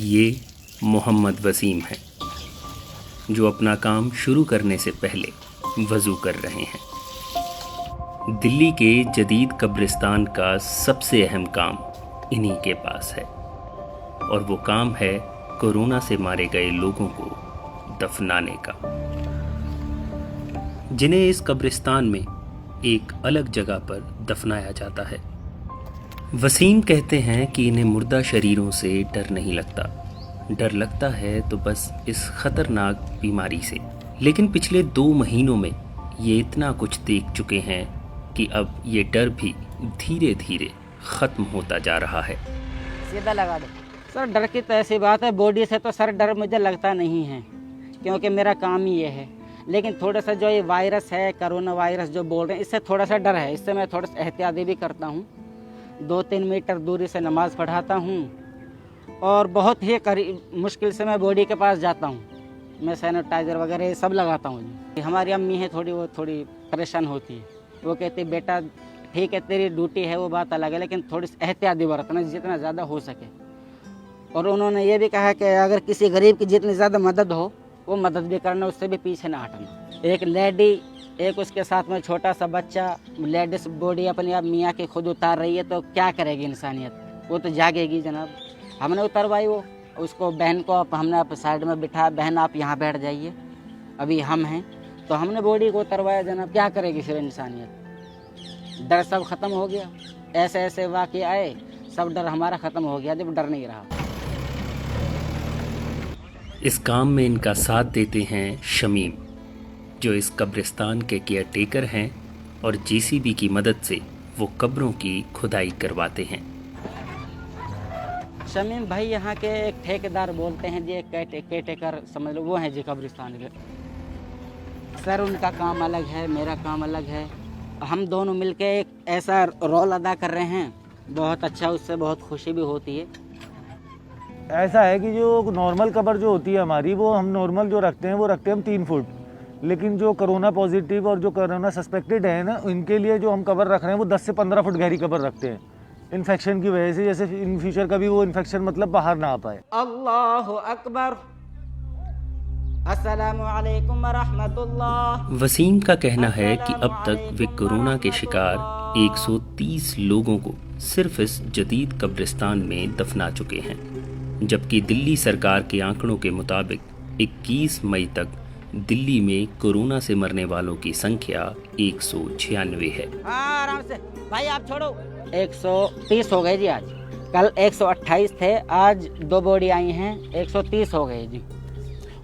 ये मोहम्मद वसीम हैं, जो अपना काम शुरू करने से पहले वज़ू कर रहे हैं। दिल्ली के जदीद कब्रिस्तान का सबसे अहम काम इन्हीं के पास है, और वो काम है कोरोना से मारे गए लोगों को दफनाने का, जिन्हें इस कब्रिस्तान में एक अलग जगह पर दफनाया जाता है। वसीम कहते हैं कि इन्हें मुर्दा शरीरों से डर नहीं लगता, डर लगता है तो बस इस खतरनाक बीमारी से। लेकिन पिछले 2 महीनों में ये इतना कुछ देख चुके हैं कि अब ये डर भी धीरे धीरे ख़त्म होता जा रहा है। सीधा लगा दो सर। डर की तो ऐसी बात है, बॉडी से तो सर डर मुझे लगता नहीं है, क्योंकि मेरा काम ही ये है। लेकिन थोड़ा सा जो ये वायरस है, कोरोना वायरस जो बोल रहे हैं, इससे थोड़ा सा डर है। इससे मैं थोड़ा सा एहतियाती भी करता हूँ। 2-3 मीटर दूरी से नमाज़ पढ़ाता हूँ, और बहुत ही मुश्किल से मैं बॉडी के पास जाता हूँ। मैं सैनिटाइज़र वगैरह ये सब लगाता हूँ। हमारी अम्मी है वो थोड़ी परेशान होती है। वो कहती बेटा ठीक है तेरी ड्यूटी है, वो बात अलग है, लेकिन थोड़ी एहतियाती बरतना जितना ज़्यादा हो सके। और उन्होंने ये भी कहा कि अगर किसी गरीब की जितनी ज़्यादा मदद हो वो मदद भी करना, उससे भी पीछे ना हटना। एक लेडी, एक उसके साथ में छोटा सा बच्चा, लेडीज बॉडी अपनी आप मियाँ की खुद उतार रही है, तो क्या करेगी इंसानियत? वो तो जागेगी जनाब। हमने उतरवाई वो उसको, बहन को हमने आप साइड में बिठाया, बहन आप यहाँ बैठ जाइए, अभी हम हैं। तो हमने बॉडी को उतरवाया जनाब। क्या करेगी फिर इंसानियत? डर सब ख़त्म हो गया। ऐसे ऐसे वाक़े आए, सब डर हमारा ख़त्म हो गया, जब डर नहीं रहा। इस काम में इनका साथ देते हैं शमीम, जो इस कब्रिस्तान के केयरटेकर हैं, और जेसीबी की मदद से वो कब्रों की खुदाई करवाते हैं। शमीम भाई यहाँ के एक ठेकेदार बोलते हैं जी, एक केयरटेकर समझ लो, वो हैं जी कब्रिस्तान के। सर उनका काम अलग है, मेरा काम अलग है। हम दोनों मिलके एक ऐसा रोल अदा कर रहे हैं, बहुत अच्छा, उससे बहुत खुशी भी होती है। ऐसा है कि जो नॉर्मल कब्र जो होती है हमारी, वो हम नॉर्मल जो रखते हैं वो रखते हैं हम 3 फुट। लेकिन जो कोरोना पॉजिटिव और जो कोरोना सस्पेक्टेड है ना, इनके लिए जो हम कब्र रख रहे हैं वो 10 से 15 फुट गहरी कब्र रखते हैं, इन्फेक्शन की वजह से, जैसे इन फ्यूचर कभी वो इन्फेक्शन मतलब बाहर ना आ पाए। अल्लाहु अकबर, अस्सलामु अलैकुम व रहमतुल्लाह। वसीम का कहना है कि अब तक वे कोरोना के शिकार 130 लोगों को सिर्फ इस जदीद कब्रिस्तान में दफना चुके हैं, जबकि दिल्ली सरकार के आंकड़ों के मुताबिक 21 मई तक दिल्ली में कोरोना से मरने वालों की संख्या 196 है। आराम से भाई, आप छोड़ो। 130 हो गए जी आज। कल 128 थे, आज 2 बॉडी आई हैं, 130 हो गए जी।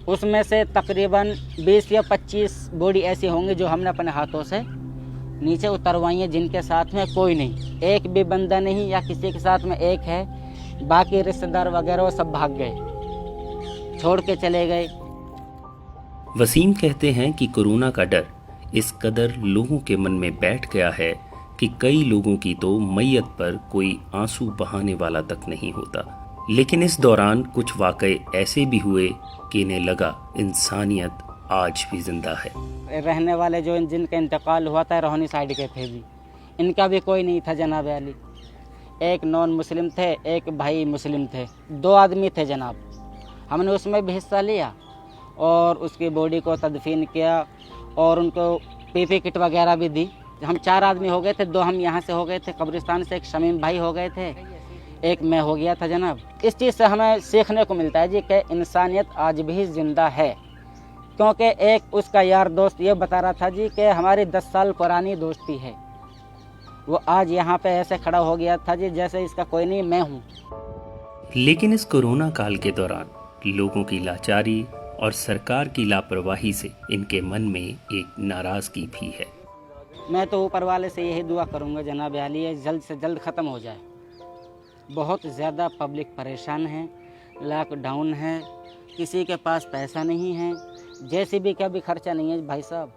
उसमें से तकरीबन 20 या 25 बॉडी ऐसी होंगी जो हमने अपने हाथों से नीचे उतरवाई हैं, जिनके साथ में कोई नहीं, एक भी बंदा नहीं, या किसी के साथ में एक है, बाकी रिश्तेदार वगैरह वो सब भाग गए, छोड़ के चले गए। वसीम कहते हैं कि कोरोना का डर इस कदर लोगों के मन में बैठ गया है कि कई लोगों की तो मैयत पर कोई आंसू बहाने वाला तक नहीं होता। लेकिन इस दौरान कुछ वाक़ये ऐसे भी हुए कि इन्हें लगा इंसानियत आज भी जिंदा है। रहने वाले जो जिनका इंतकाल हुआ था रोहनी साइड के थे जी, इनका भी कोई नहीं था जनाब अली। एक नॉन मुस्लिम थे, एक भाई मुस्लिम थे, 2 आदमी थे जनाब। हमने उसमें भी हिस्सा लिया और उसकी बॉडी को तदफीन किया, और उनको पीपी किट वगैरह भी दी। हम 4 आदमी हो गए थे, 2 हम यहाँ से हो गए थे कब्रिस्तान से, एक शमीम भाई हो गए थे, एक मैं हो गया था जनाब। इस चीज़ से हमें सीखने को मिलता है जी कि इंसानियत आज भी ज़िंदा है। क्योंकि एक उसका यार दोस्त ये बता रहा था जी कि हमारी 10 साल पुरानी दोस्ती है, वो आज यहाँ पे ऐसे खड़ा हो गया था जी जैसे इसका कोई नहीं, मैं हूँ। लेकिन इस कोरोना काल के दौरान लोगों की लाचारी और सरकार की लापरवाही से इनके मन में एक नाराज़गी भी है। मैं तो ऊपर वाले से यही दुआ करूँगा जनाब आली, ये जल्द से जल्द ख़त्म हो जाए। बहुत ज़्यादा पब्लिक परेशान है, लॉकडाउन है, किसी के पास पैसा नहीं है, जेसीबी का भी खर्चा नहीं है भाई साहब।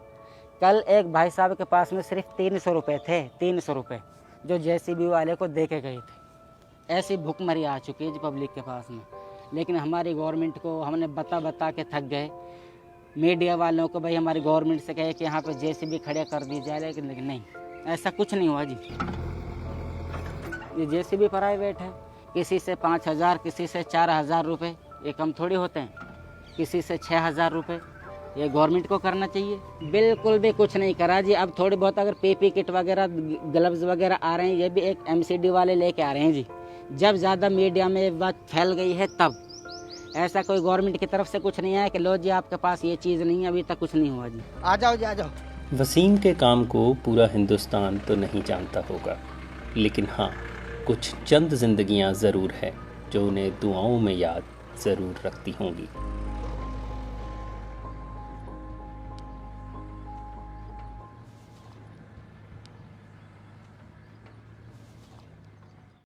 कल एक भाई साहब के पास में सिर्फ 300 रुपये थे, 300 रुपये जो जेसीबी वाले को दे के गए थे। ऐसी भुखमरी आ चुकी है जी पब्लिक के पास में। लेकिन हमारी गवर्नमेंट को हमने बता के थक गए, मीडिया वालों को भाई हमारी गवर्नमेंट से कहे कि यहाँ पे जेसीबी खड़े कर दी जाए, लेकिन नहीं, ऐसा कुछ नहीं हुआ जी। ये जेसीबी प्राइवेट है, किसी से 5,000, किसी से 4,000 रुपये, ये कम थोड़ी होते हैं, किसी से 6,000 रुपये। ये गवर्नमेंट को करना चाहिए। बिल्कुल भी कुछ नहीं करा जी। अब थोड़ी बहुत अगर पीपी किट वगैरह, ग्लव्स वगैरह आ रहे हैं, ये भी एक एमसीडी वाले लेके आ रहे हैं जी। जब ज़्यादा मीडिया में ये बात फैल गई है तब, ऐसा कोई गवर्नमेंट की तरफ से कुछ नहीं आया कि लो जी आपके पास ये चीज़ नहीं है, अभी तक कुछ नहीं हुआ जी। आ जाओ जी, आ जाओ। वसीम के काम को पूरा हिंदुस्तान तो नहीं जानता होगा, लेकिन हाँ, कुछ चंद जिंदगियां ज़रूर हैं जो उन्हें दुआओं में याद ज़रूर रखती होंगी।